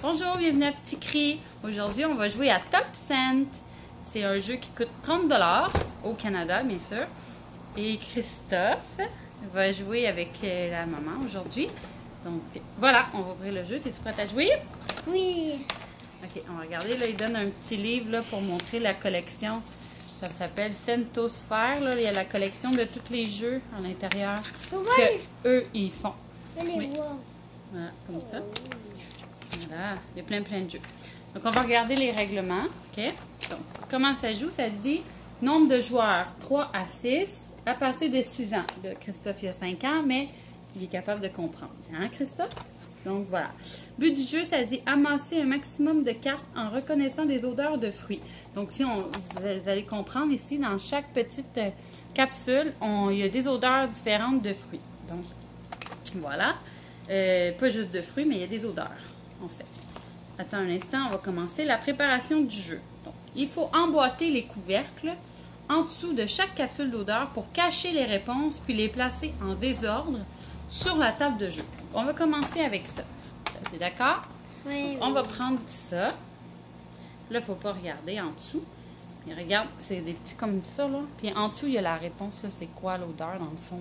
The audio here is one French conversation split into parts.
Bonjour, bienvenue à Petit Cri. Aujourd'hui, on va jouer à Top Cent. C'est un jeu qui coûte 30 $ au Canada, bien sûr. Et Christophe va jouer avec la maman aujourd'hui. Donc voilà, on va ouvrir le jeu. Es-tu prête à jouer? Oui. Ok, on va regarder. Là, il donne un petit livre là, pour montrer la collection. Ça s'appelle Centosphère. Là. Il y a la collection de tous les jeux à l'intérieur que eux ils font. Je les vois. Voilà, comme ça. Voilà, il y a plein de jeux. Donc, on va regarder les règlements. OK? Donc, comment ça joue? Ça dit nombre de joueurs, 3 à 6, à partir de 6 ans. Là, Christophe, il a 5 ans, mais il est capable de comprendre. Hein, Christophe? Donc, voilà. But du jeu, ça dit amasser un maximum de cartes en reconnaissant des odeurs de fruits. Donc, si vous allez comprendre ici, dans chaque petite capsule, il y a des odeurs différentes de fruits. Donc, voilà. Pas juste de fruits, mais il y a des odeurs, en fait. Attends un instant, on va commencer la préparation du jeu. Donc, il faut emboîter les couvercles en dessous de chaque capsule d'odeur pour cacher les réponses puis les placer en désordre sur la table de jeu. Donc, on va commencer avec ça. T'es d'accord? Oui. Donc, on va prendre ça. Là, il ne faut pas regarder en dessous. Puis regarde, c'est des petits comme ça, là. Puis en dessous, il y a la réponse, là. C'est quoi l'odeur, dans le fond?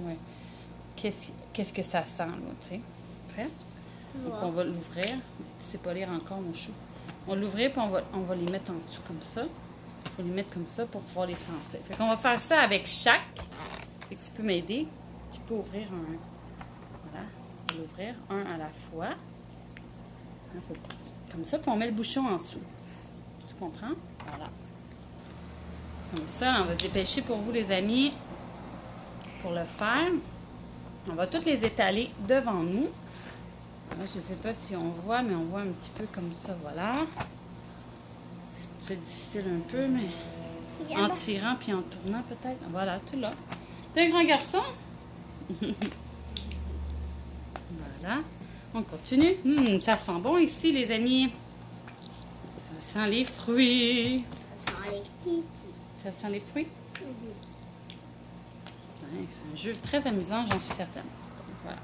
Qu'est-ce que ça sent, là, tu sais? Prêt? Donc, on va l'ouvrir. Tu sais pas lire encore, mon chou. On va l'ouvrir, puis on va les mettre en dessous comme ça. Il faut les mettre comme ça pour pouvoir les sentir. Fait qu'on va faire ça avec chaque. Fait que tu peux m'aider. Tu peux ouvrir un. Voilà. On va l'ouvrir un à la fois. Comme ça, puis on met le bouchon en dessous. Tu comprends? Voilà. Comme ça, on va se dépêcher pour vous, les amis, pour le faire. On va toutes les étaler devant nous. Là, je ne sais pas si on voit, mais on voit un petit peu comme ça, voilà. C'est difficile un peu, mais en tirant puis en tournant peut-être. Voilà, tout là. T'es un grand garçon? Voilà. On continue. Ça sent bon ici, les amis. Ça sent les fruits. Ça sent les kikis. Ça sent les fruits? Ouais, c'est un jeu très amusant, j'en suis certaine. Voilà.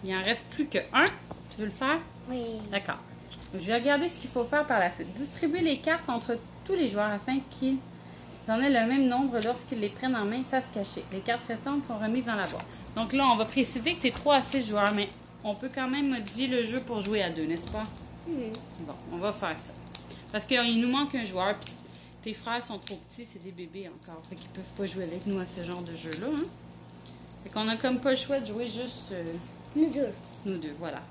Il en reste plus qu'un. Tu veux le faire? Oui. D'accord. Je vais regarder ce qu'il faut faire par la suite. Distribuer les cartes entre tous les joueurs afin qu'ils en aient le même nombre lorsqu'ils les prennent en main face cachée. Les cartes restantes sont remises dans la boîte. Donc là, on va préciser que c'est 3 à 6 joueurs, mais on peut quand même modifier le jeu pour jouer à 2, n'est-ce pas? Bon, on va faire ça. Parce qu'il nous manque un joueur, puis tes frères sont trop petits, c'est des bébés encore. Fait qu'ils peuvent pas jouer avec nous à ce genre de jeu-là. Hein? Fait qu'on a comme pas le choix de jouer juste... Nous deux. Nous deux, voilà.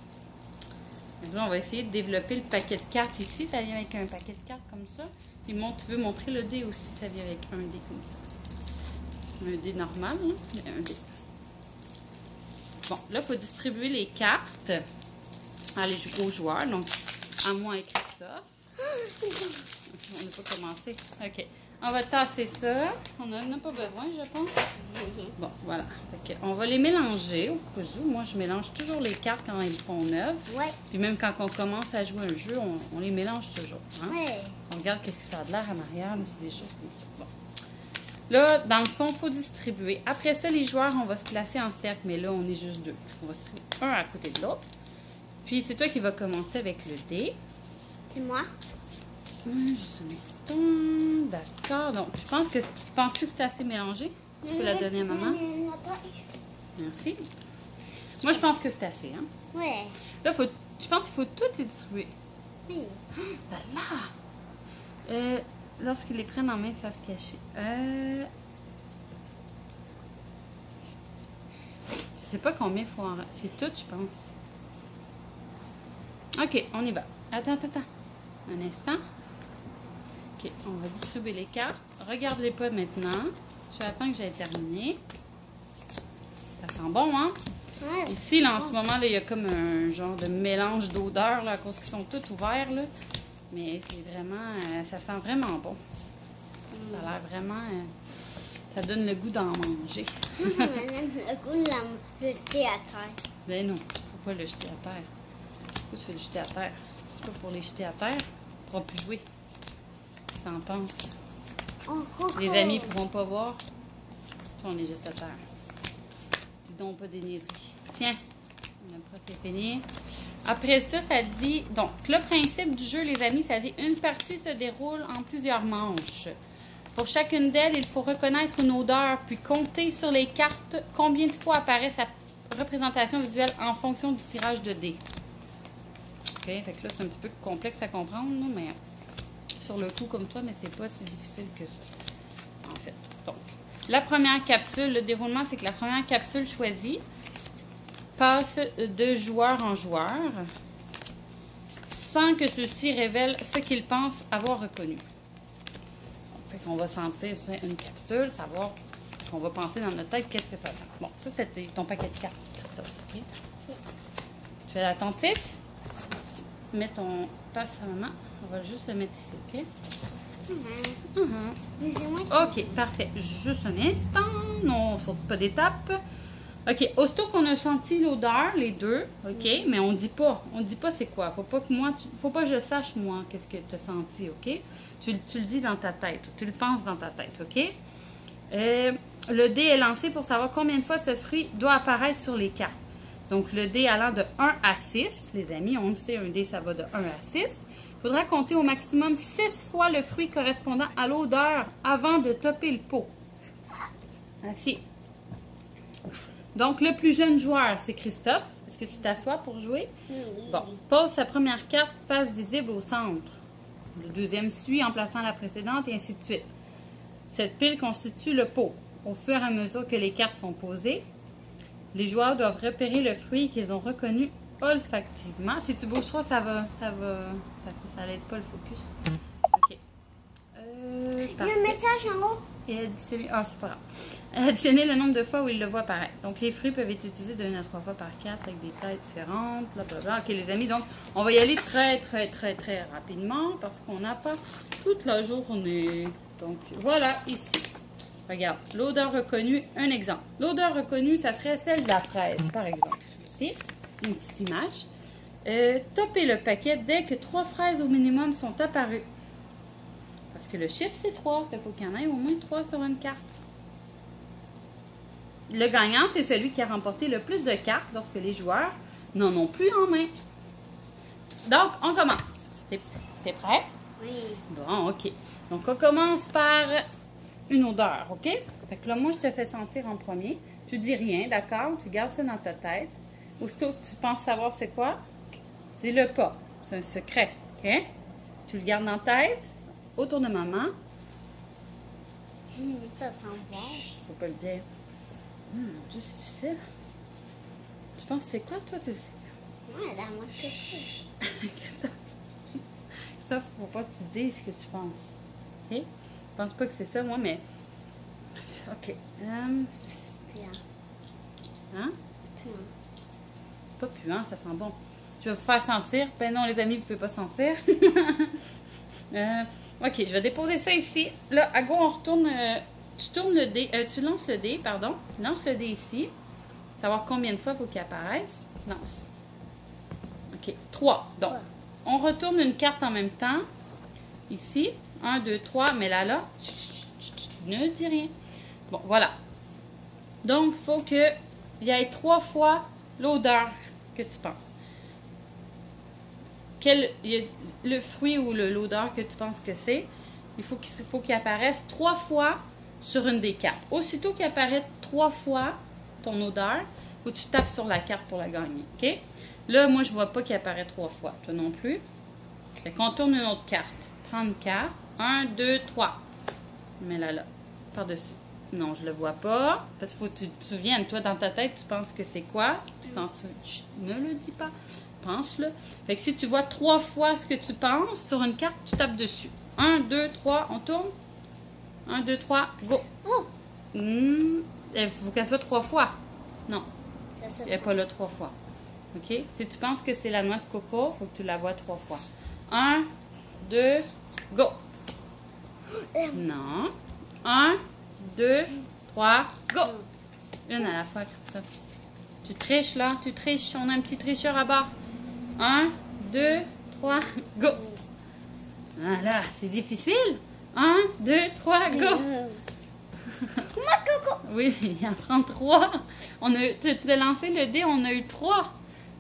Donc là, on va essayer de développer le paquet de cartes ici. Ça vient avec un paquet de cartes comme ça. Et tu veux montrer le dé aussi. Ça vient avec un dé comme ça. Un dé normal, hein? Mais un dé. Bon, là, il faut distribuer les cartes aux joueurs. Donc, à moi et Christophe. On n'a pas commencé. OK. On va tasser ça. On n'en a pas besoin, je pense. Bon, voilà. Fait on va les mélanger au cas où. Moi, je mélange toujours les cartes quand ils sont neuves. Ouais. Puis même quand on commence à jouer un jeu, on les mélange toujours. Hein? Ouais. On regarde qu'est-ce que ça a de l'air en arrière. C'est des choses comme ça. Bon. Là, dans le fond, il faut distribuer. Après ça, les joueurs, on va se placer en cercle. Mais là, on est juste deux. On va se mettre un à côté de l'autre. Puis, c'est toi qui vas commencer avec le dé. C'est moi. Juste un instant. D'accord. Donc, je pense que... Penses-tu que c'est assez mélangé? Tu peux la donner à maman? Merci. Moi, je pense que c'est assez, hein? Ouais. Là, je pense qu'il faut toutes les distribuer. Oui. Là! Lorsqu'ils les prennent en main face cachée. Je sais pas combien il faut en... C'est tout, je pense. OK, on y va. Attends. Un instant. OK, on va distribuer les cartes. Regarde-les pas maintenant. Je attends que j'aie terminé. Ça sent bon, hein? Ouais. Ici, là, en ce moment, là, il y a comme un genre de mélange d'odeurs, là, à cause qu'ils sont tous ouverts, là. Mais c'est vraiment... ça sent vraiment bon. Ça a l'air vraiment... ça donne le goût d'en manger. Ça donne le goût de la jeter à terre. Ben non, faut pas le jeter à terre. Pourquoi tu veux le jeter à terre? C'est pas pour les jeter à terre. Tu pourras plus jouer. Qu'est-ce que t'en penses? Les amis ne pourront pas voir. Puis on les jette à terre. Dis donc pas des niaiseries. Tiens, on a pas fait finir. Après ça, ça dit... Donc, le principe du jeu, les amis, ça dit une partie se déroule en plusieurs manches. Pour chacune d'elles, il faut reconnaître une odeur, puis compter sur les cartes combien de fois apparaît sa représentation visuelle en fonction du tirage de dés. OK, fait que là, c'est un petit peu complexe à comprendre, là, mais sur le coup comme ça, mais c'est pas si difficile que ça, en fait. Donc, la première capsule, le déroulement, c'est que la première capsule choisie passe de joueur en joueur sans que ceux-ci révèlent ce qu'ils pensent avoir reconnu. Fait qu'on va sentir c'est une capsule, savoir qu'on va penser dans notre tête qu'est-ce que ça sent. Bon, ça c'était ton paquet de cartes. Okay. Tu es attentif? Mets ton passe à maman. On va juste le mettre ici, OK? OK, parfait. Juste un instant. Non, on ne saute pas d'étape. OK, aussitôt qu'on a senti l'odeur, les deux, OK, mais on dit pas c'est quoi. Faut pas que je sache, moi, qu'est-ce que tu as senti, OK? Tu le dis dans ta tête, tu le penses dans ta tête, OK? Le dé est lancé pour savoir combien de fois ce fruit doit apparaître sur les cartes. Donc, le dé allant de 1 à 6, les amis, on le sait, un dé, ça va de 1 à 6. Il faudra compter au maximum 6 fois le fruit correspondant à l'odeur avant de topper le pot. Ainsi. Donc, le plus jeune joueur, c'est Christophe. Est-ce que tu t'assois pour jouer? Oui. Bon, pose sa première carte face visible au centre. Le deuxième suit en plaçant la précédente et ainsi de suite. Cette pile constitue le pot. Au fur et à mesure que les cartes sont posées, les joueurs doivent repérer le fruit qu'ils ont reconnu olfactivement. Si tu bouges trop, ça n'aide pas le focus. OK. Il y a un message en haut. Et additionner... Ah, c'est pas grave. Additionner le nombre de fois où il le voit apparaître. Donc, les fruits peuvent être utilisés de 1 à 3 fois par carte avec des têtes différentes. Blablabla. OK, les amis, donc, on va y aller très rapidement parce qu'on n'a pas toute la journée. Donc, voilà, ici. Regarde, l'odeur reconnue, un exemple. L'odeur reconnue, ça serait celle de la fraise, par exemple. Ici, une petite image. Topez le paquet dès que 3 fraises au minimum sont apparues. Parce que le chiffre, c'est 3. Il faut qu'il y en ait au moins 3 sur une carte. Le gagnant, c'est celui qui a remporté le plus de cartes lorsque les joueurs n'en ont plus en main. Donc, on commence. T'es prêt? Oui. Bon, OK. Donc, on commence par une odeur, OK? Fait que là, moi, je te fais sentir en premier. Tu dis rien, d'accord? Tu gardes ça dans ta tête. Aussitôt que tu penses savoir c'est quoi, dis-le pas. C'est un secret, OK? Tu le gardes dans ta tête. Autour de maman. Ça sent bon. Faut pas le dire. Juste ici. Tu penses c'est quoi, toi, tu sais? Ouais, là, moi, je sais. Christophe, faut pas que tu dises ce que tu penses. OK? Je pense pas que c'est ça, moi, mais... OK. Puant. Hein? Puant. C'est pas puant, ça sent bon. Je vais vous faire sentir. Ben non, les amis, vous pouvez pas sentir. OK, je vais déposer ça ici. Là, à go, on retourne... tu tournes le dé... tu lances le dé, pardon. Lance le dé ici. Savoir combien de fois il faut qu'il apparaisse. Lance. OK, 3. Donc, on retourne une carte en même temps. Ici. 1, 2, 3. Mais là, ne dis rien. Bon, voilà. Donc, il faut qu'il y ait 3 fois l'odeur que tu penses. Le fruit ou l'odeur que tu penses que c'est, il faut qu'il apparaisse 3 fois sur une des cartes. Aussitôt qu'il apparaît 3 fois ton odeur, il faut que tu tapes sur la carte pour la gagner. OK? Là, moi, je ne vois pas qu'il apparaît 3 fois. Toi non plus. Fait qu'on tourne une autre carte. Prends une carte. 1, 2, 3. Mets-la là. Par-dessus. Non, je le vois pas. Parce qu'il faut que tu te souviennes. Toi, dans ta tête, tu penses que c'est quoi? Tu t'en souviens. Ne le dis pas. Pense-le. Fait que si tu vois 3 fois ce que tu penses sur une carte, tu tapes dessus. 1, 2, 3. On tourne. 1, 2, 3. Go. Oh! Il faut qu'elle soit 3 fois. Non. Elle n'est pas là 3 fois. OK? Si tu penses que c'est la noix de coco, il faut que tu la vois 3 fois. 1, 2, go! Non. 1, 2, 3, go! Une à la fois, Christophe. Tu triches là, tu triches. On a un petit tricheur à bord. 1, 2, 3, go! Voilà, c'est difficile. 1, 2, 3, go! Oui, il en prend 3. Tu as lancé le dé, on a eu 3.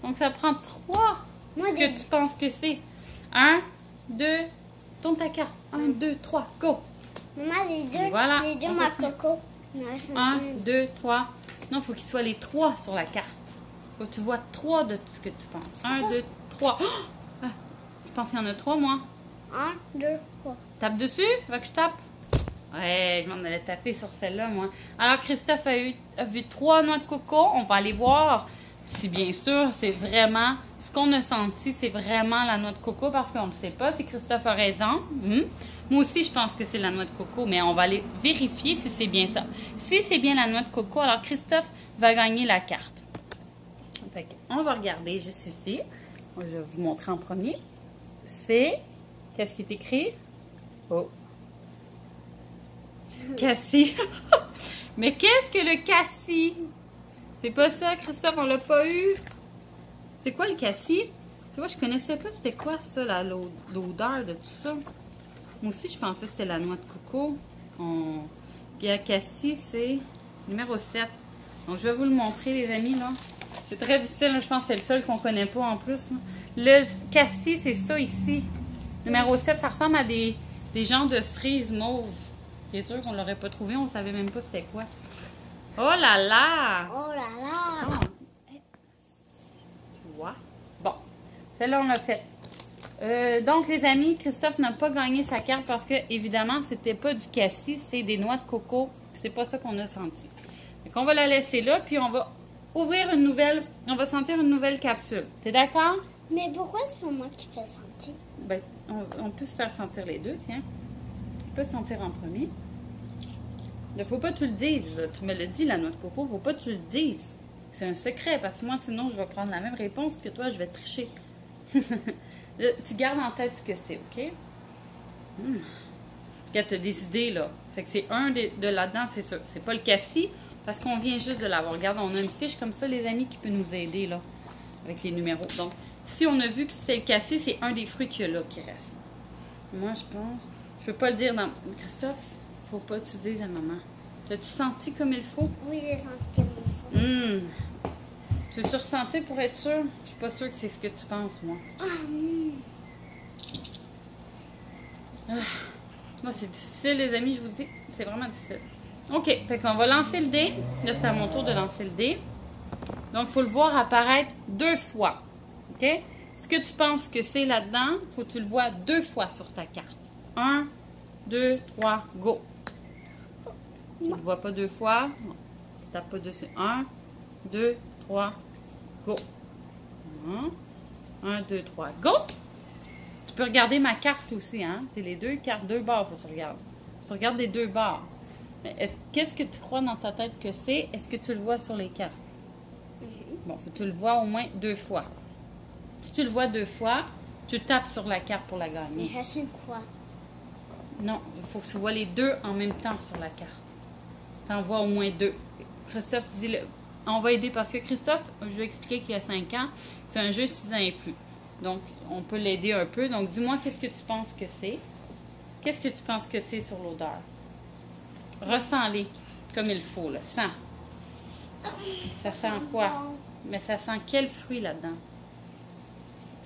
Donc, ça prend 3 Moi, ce que tu penses que c'est. 1, 2, tourne ta carte. 1, 2, 3, go. Maman, Voilà, les deux on ma continue. coco. 1, 2, 3. Non, il faut qu'il soit les 3 sur la carte. Faut que tu vois 3 de ce que tu penses. 1, 2, 3. Oh! Ah, je pense qu'il y en a 3, moi. 1, 2, 3. Tape dessus? Faut que je tape? Ouais, je m'en allais taper sur celle-là, moi. Alors, Christophe a vu 3 noix de coco. On va aller voir si, bien sûr, c'est vraiment... Ce qu'on a senti, c'est vraiment la noix de coco parce qu'on ne le sait pas. Si Christophe a raison. Moi aussi, je pense que c'est la noix de coco, mais on va aller vérifier si c'est bien ça. Si c'est bien la noix de coco, alors Christophe va gagner la carte. Fait on va regarder juste ici. Je vais vous montrer en premier. C'est... Qu'est-ce qui est écrit? Oh! Cassis. Mais qu'est-ce que le cassis? C'est pas ça, Christophe, on l'a pas eu. C'est quoi le cassis? Tu vois, je connaissais pas c'était quoi ça, l'odeur de tout ça. Moi aussi, je pensais que c'était la noix de coco. Puis le cassis, c'est numéro 7. Donc, je vais vous le montrer, les amis, là. C'est très difficile, là. Je pense que c'est le seul qu'on connaît pas en plus, là. Le cassis, c'est ça ici. Numéro 7, ça ressemble à des genres de cerises mauves. C'est sûr qu'on l'aurait pas trouvé, on savait même pas c'était quoi. Oh là là! Oh là là! Oh. Tu vois? Bon, celle-là, on l'a fait. Donc, les amis, Christophe n'a pas gagné sa carte parce que, évidemment, c'était pas du cassis, c'est des noix de coco. C'est pas ça qu'on a senti. Donc, on va la laisser là, puis on va ouvrir une nouvelle, on va sentir une nouvelle capsule. T'es d'accord? Mais pourquoi c'est pas moi qui fais sentir? Ben, on peut se faire sentir les deux, tiens. Tu peux sentir en premier. Il ne faut pas que tu le dises, là. Tu me le dis, la noix de coco, faut pas que tu le dises. C'est un secret, parce que moi, sinon, je vais prendre la même réponse que toi, je vais tricher. Là, tu gardes en tête ce que c'est, OK? Regarde, tu as des idées, là. Fait que c'est un de là-dedans, c'est sûr. C'est pas le cassis, parce qu'on vient juste de l'avoir. Regarde, on a une fiche comme ça, les amis, qui peut nous aider, là, avec les numéros. Donc, si on a vu que c'est le cassis, c'est un des fruits qu'il y a là qui reste. Moi, je pense... Je peux pas le dire dans... Christophe, faut pas que tu dises à maman. T'as-tu senti comme il faut? Oui, j'ai senti comme il faut. Tu veux-tu ressentir pour être sûr? Je suis pas sûre que c'est ce que tu penses, moi. Moi, c'est difficile, les amis, je vous dis. C'est vraiment difficile. OK, fait qu'on va lancer le dé. Là, c'est à mon tour de lancer le dé. Donc, il faut le voir apparaître 2 fois. OK? Ce que tu penses que c'est là-dedans, il faut que tu le vois 2 fois sur ta carte. 1, 2, 3, go! Tu ne le vois pas 2 fois. Non. Tu tapes pas dessus. 1, 2, 3, go! 1, 2, 3, go! Tu peux regarder ma carte aussi, hein? C'est les 2 cartes, 2 barres, faut que tu regardes. Tu regardes les 2 barres. Qu'est-ce que tu crois dans ta tête que c'est? Est-ce que tu le vois sur les cartes? Bon, faut que tu le vois au moins 2 fois. Si tu le vois 2 fois, tu tapes sur la carte pour la gagner. Mais c'est quoi? Non, il faut que tu vois les 2 en même temps sur la carte. Tu en vois au moins 2. Christophe dit, on va aider parce que Christophe, je vais expliquer qu'il y a 5 ans, c'est un jeu 6 ans et plus. Donc, on peut l'aider un peu. Donc, dis-moi qu'est-ce que tu penses que c'est. Qu'est-ce que tu penses que c'est sur l'odeur? Ressens-les comme il faut, là. Sens. Ça sent quoi? Mais ça sent quel fruit là-dedans?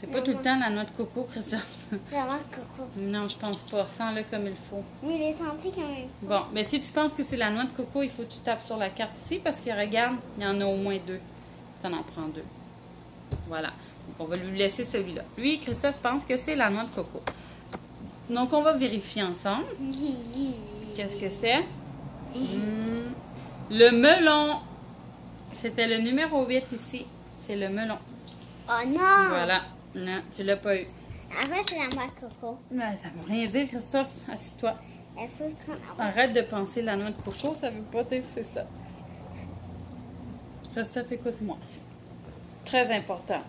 C'est pas tout le temps la noix de coco, Christophe. La noix de coco. Non, je pense pas. Sens-le comme il faut. Oui, il est senti quand même. Bon, mais si tu penses que c'est la noix de coco, il faut que tu tapes sur la carte ici parce que regarde, il y en a au moins 2. Ça en prend 2. Voilà. Donc, on va lui laisser celui-là. Lui, Christophe pense que c'est la noix de coco. Donc, on va vérifier ensemble. Qu'est-ce que c'est? Le melon. C'était le numéro 8 ici. C'est le melon. Oh non! Voilà. Non, tu l'as pas eu. Après, c'est la noix de coco. Ben, ça veut rien dire, Christophe. Assis-toi. Il faut prendre... Arrête de penser la noix de coco, ça veut pas dire que c'est ça. Christophe, écoute-moi. Très important.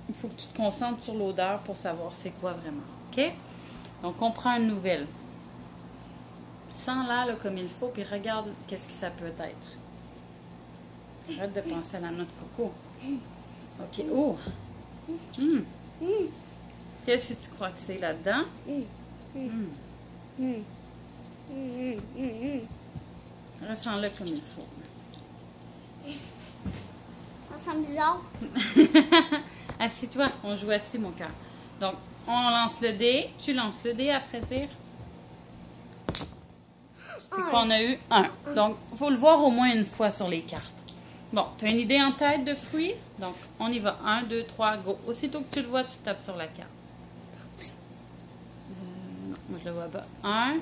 Il faut que tu te concentres sur l'odeur pour savoir c'est quoi vraiment. OK? Donc, on prend une nouvelle. Sens-la comme il faut, puis regarde qu'est-ce que ça peut être. Arrête de penser à la noix de coco. OK. Oh! Qu'est-ce que tu crois que c'est là-dedans? Ressens-le comme il faut. Ça sent bizarre. Assis-toi, on joue assis, mon cœur. Donc, on lance le dé. Tu lances le dé, après dire. C'est qu'on a eu 1. Donc, il faut le voir au moins une fois sur les cartes. Bon, tu as une idée en tête de fruits? Donc, on y va. 1, 2, 3, go. Aussitôt que tu le vois, tu tapes sur la carte. Non, moi, je le vois pas. 1.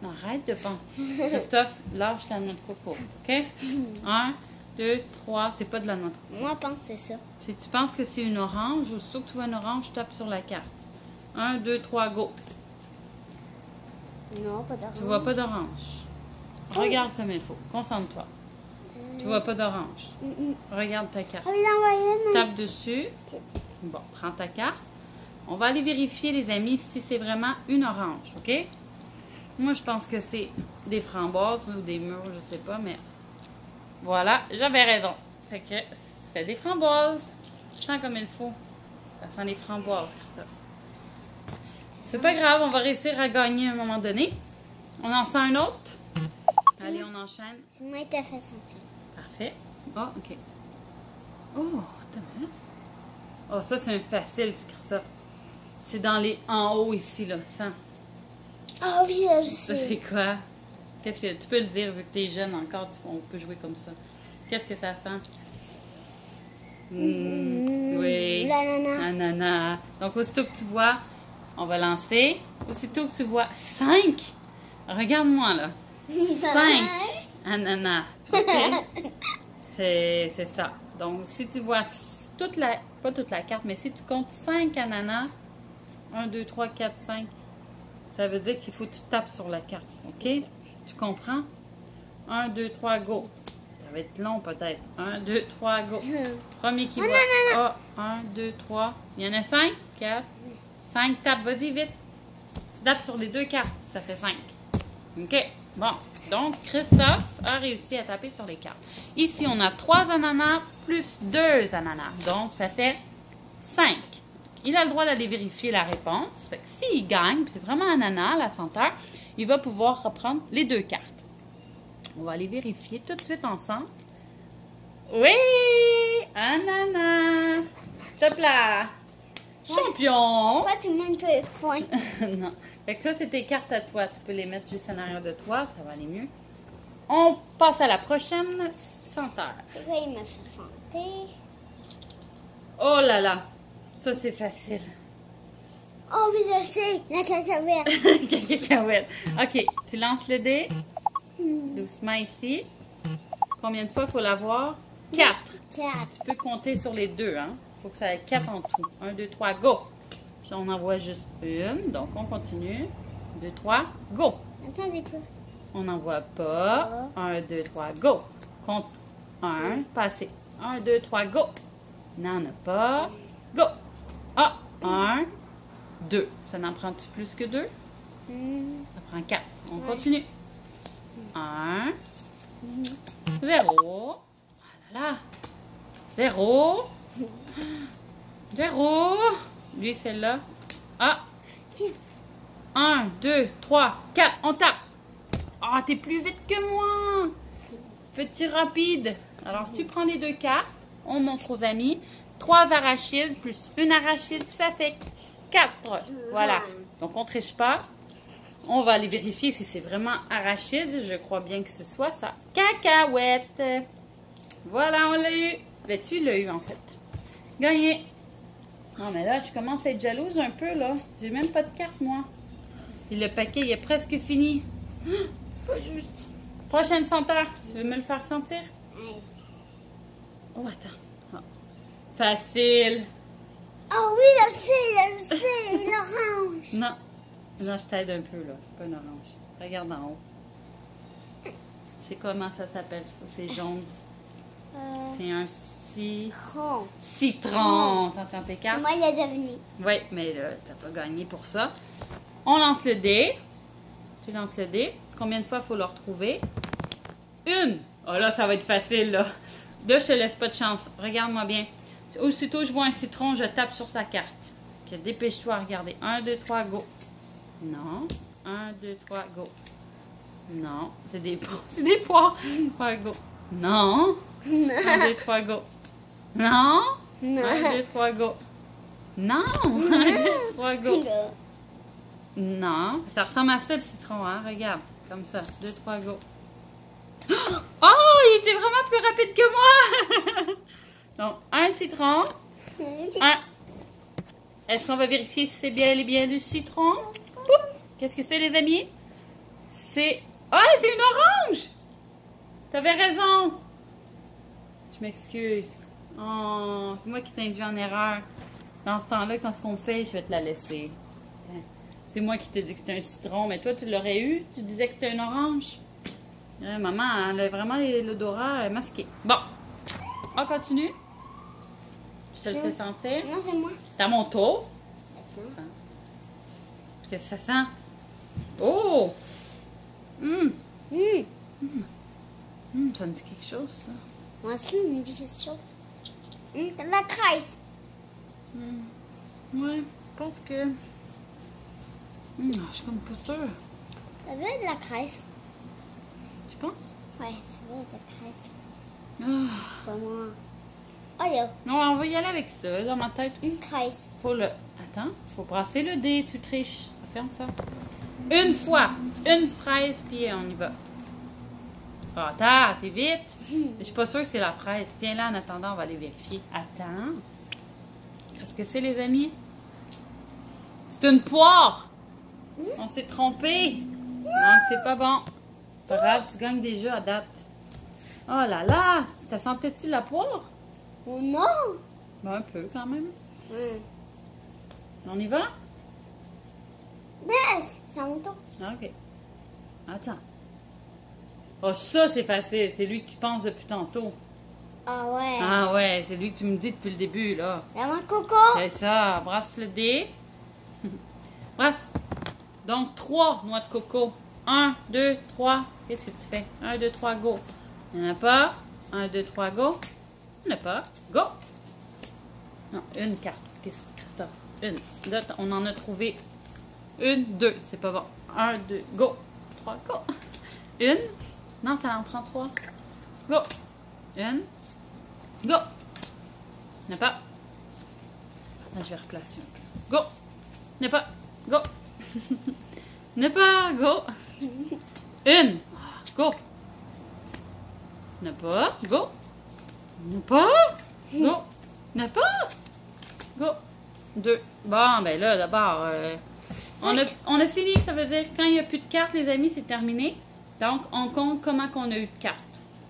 Non, arrête de penser. Christophe, lâche la noix de coco. OK? 1, 2, 3. C'est pas de la noix de coco. Moi, je pense que c'est ça. Si tu penses que c'est une orange, ou surtout que tu vois une orange, tape sur la carte. 1, 2, 3, go. Non, pas d'orange. Tu vois pas d'orange. Regarde comme il faut. Concentre-toi. Tu vois pas d'orange. Regarde ta carte. Tape dessus. Bon, prends ta carte. On va aller vérifier, les amis, si c'est vraiment une orange, OK? Moi, je pense que c'est des framboises ou des mûres, je sais pas, mais voilà, j'avais raison. Fait que c'est des framboises. Sens comme il faut. Ça sent les framboises, Christophe. C'est pas grave, on va réussir à gagner à un moment donné. On en sent un autre? Allez, on enchaîne. C'est moi qui t'ai fait sentir. Parfait. Oh, OK. Oh, attends une minute. Oh, ça, c'est un facile, Christophe. C'est dans les en haut ici, là. Sens. Oh oui, je Ça, sais. c'est quoi? Qu'est-ce que tu peux le dire vu que t'es jeune encore, on peut jouer comme ça. Qu'est-ce que ça sent? Oui. L'ananas. Ananas. Donc, aussitôt que tu vois, on va lancer. Aussitôt que tu vois 5, regarde-moi là. 5 ananas. OK? C'est ça. Donc, si tu vois toute la, pas toute la carte, mais si tu comptes 5 ananas, 1, 2, 3, 4, 5, ça veut dire qu'il faut que tu tapes sur la carte. OK? Tu comprends? 1, 2, 3, go. Ça va être long peut-être. 1, 2, 3, go. Premier qui voit. Oh, 1, 2, 3. Il y en a 5? 4. 5, tape. Vas-y, vite. Tu tapes sur les 2 cartes. Ça fait 5. OK? Bon. Donc, Christophe a réussi à taper sur les cartes. Ici, on a 3 ananas plus 2 ananas. Donc, ça fait 5. Il a le droit d'aller vérifier la réponse. Fait que s'il gagne, c'est vraiment ananas, la senteur, il va pouvoir reprendre les 2 cartes. On va aller vérifier tout de suite ensemble. Oui! Ananas! Top là! Champion! Pourquoi tout le monde peut le point? Non. Fait que ça, c'est tes cartes à toi. Tu peux les mettre juste en arrière de toi. Ça va aller mieux. On passe à la prochaine senteur. C'est quoi il m'a fait chanter? Oh là là! Ça, c'est facile. Oh oui, je sais, la cacahuète. Cacahuète. OK. Tu lances le dé. Doucement ici. Combien de fois il faut l'avoir? 4. 4. Tu peux compter sur les 2, hein? Il faut que ça ait 4 en tout. 1, 2, 3, go! Puis on en voit juste une. Donc, on continue. 2, 3, go! Attendez peu. On n'en voit pas. 1, 2, 3, go! Compte 1, passez. 1, 2, 3, go! N'en a pas. Go! Ah! 1, 2. Ça n'en prend-tu plus que 2? Ça prend 4. On continue. 1, 0. Ah là là. 0. 0. Lui, celle-là. Ah. 1, 2, 3, 4. On tape. Ah, t'es plus vite que moi. Petit rapide. Alors, tu prends les 2 cartes. On montre aux amis. 3 arachides plus une arachide, ça fait 4. Voilà. Donc, on ne triche pas. On va aller vérifier si c'est vraiment arachide. Je crois bien que ce soit ça. Cacahuète. Voilà, on l'a eu. Ben, tu l'as eu, en fait. Gagné. Non, mais là, je commence à être jalouse un peu, là. J'ai même pas de carte, moi. Et le paquet, il est presque fini. Pas juste. Prochaine senteur. Tu veux me le faire sentir? Oh, attends. Oh. Facile. Oh oui, je sais, l'orange. Non. Non, je t'aide un peu, là. C'est pas une orange. Regarde en haut. Je sais comment ça s'appelle, ça. C'est jaune. C'est un citron. Attention, tes cartes. Moi, il a devenu. Oui, mais là, t'as pas gagné pour ça. On lance le dé. Tu lances le dé. Combien de fois il faut le retrouver? 1. Oh là, ça va être facile, là. 2, je te laisse pas de chance. Regarde-moi bien. Aussitôt je vois un citron, je tape sur ta carte. Okay, dépêche-toi à regarder. 1, 2, 3, go. Non. 1, 2, 3, go. Non. C'est des poires. C'est des poires. 3, go. Non. 1, 2, 3, go. Non. Non. 1, 2, 3, go. Non! 1, 2, 3, go. Non, ça ressemble à ça le citron, hein? Regarde, comme ça. 2, 3, go. Oh, il était vraiment plus rapide que moi! Donc, un citron. Un. Est-ce qu'on va vérifier si c'est bien et bien du citron? Qu'est-ce que c'est, les amis? C'est... Oh, c'est une orange! T'avais raison! Je m'excuse. Oh, c'est moi qui t'ai induit en erreur. Dans ce temps-là, quand ce qu'on fait, je vais te la laisser. C'est moi qui t'ai dit que c'était un citron, mais toi, tu l'aurais eu. Tu disais que c'était une orange. Maman, elle a vraiment l'odorat masqué. Bon, on continue. Je te le fais sentir. Non, c'est moi. C'est à mon tour. Qu'est-ce que ça sent? Oh! Ça me dit quelque chose, ça. Moi aussi, on me dit quelque chose. T'as de la crème. Ouais, je pense que... je suis comme pas sûre. Ça veut être de la crème. Tu penses? Ouais, ça veut être de la crème. Ah. Pas moi. Oh, yo. Non, on va y aller avec ça, dans ma tête. Une crème. Faut le... Attends, faut brasser le dé, tu triches. Ferme ça. Une fois, une fraise, puis on y va. Oh, attends, t'es vite. Je suis pas sûre que c'est la fraise. Tiens là, en attendant, on va aller vérifier. Attends. Qu'est-ce que c'est, les amis? C'est une poire. On s'est trompé. Non, c'est pas bon. Pas grave, tu gagnes des jeux à date. Oh là là, ça sentait-tu la poire? Oh non. Ben, un peu quand même. On y va? Yes, c'est à mon tour. Ok. Attends. Oh, ça, c'est facile. C'est lui que tu penses depuis tantôt. Ah ouais. Ah ouais, c'est lui que tu me dis depuis le début, là. La main coco. C'est ça. Brasse le dé. Brasse. Donc, 3 noix de coco. 1, 2, 3. Qu'est-ce que tu fais? 1, 2, 3, go. Il n'y en a pas. 1, 2, 3, go. Il n'y en a pas. Go. Non, une carte. Christophe. Une. Là, on en a trouvé une, 2. C'est pas bon. 1, 2, go. 3, go. Une. Non, ça en prend 3. Go. Une. Go. Il n'y en a pas. Là, je vais replacer un peu. Go. Il n'y en a pas. Go. Il n'y en a pas. Go. Une. Go. Il n'y en a pas. Go. Il n'y en a pas. Go. Il n'y en a pas. Go. 2. Bon, ben là, d'abord, on a fini. Ça veut dire quand il n'y a plus de cartes, les amis, c'est terminé. Donc, on compte comment qu'on a eu de cartes.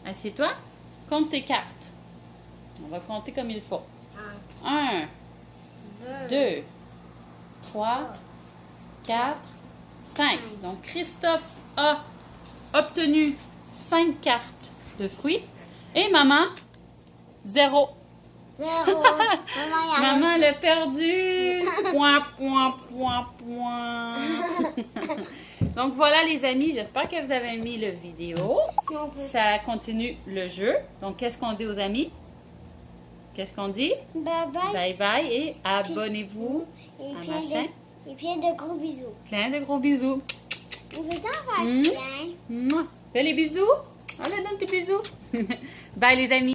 Assieds-toi. Compte tes cartes. On va compter comme il faut. 1, 2, 3, 4, 5. Donc, Christophe a obtenu 5 cartes de fruits. Et maman, 0. 0. Maman, elle a perdu. Point, point, point, point. Donc, voilà, les amis. J'espère que vous avez aimé la vidéo. Ça continue le jeu. Donc, qu'est-ce qu'on dit aux amis? Qu'est-ce qu'on dit? Bye bye. Bye bye et abonnez-vous à ma chaîne. Et plein de gros bisous. Plein de gros bisous. On veut t'en faire plein. Fais les bisous. Allez, donne tes bisous. Bye, les amis.